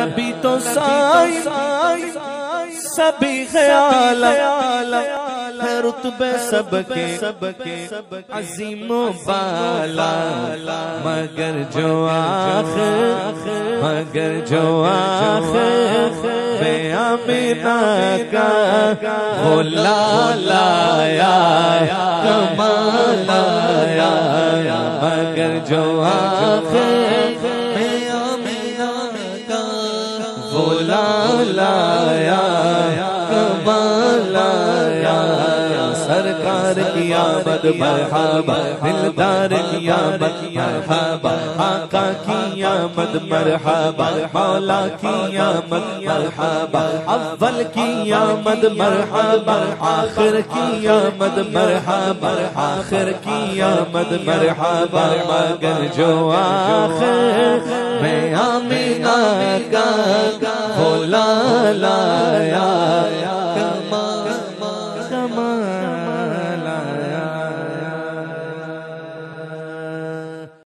ابھی تو سائن سبھی خیال ہے رتبے سب کے عظیم و بالا، مگر جو آخر بے آمینہ کا وہ لالا یا کمال آیا، مگر جو آخر بے آمینہ کا وہ لالا یا کمال آیا، سرکار کی آمد مرحبا، دلدار کی آمد مرحبا، آقا کی آمد مرحبا، مولا کی آمد مرحبا، اول کی آمد مرحبا، آخر کی آمد مرحبا، آخر کی آمد مرحبا، مگر جو آخر میں آمینہ کا وہ لالا یا کمال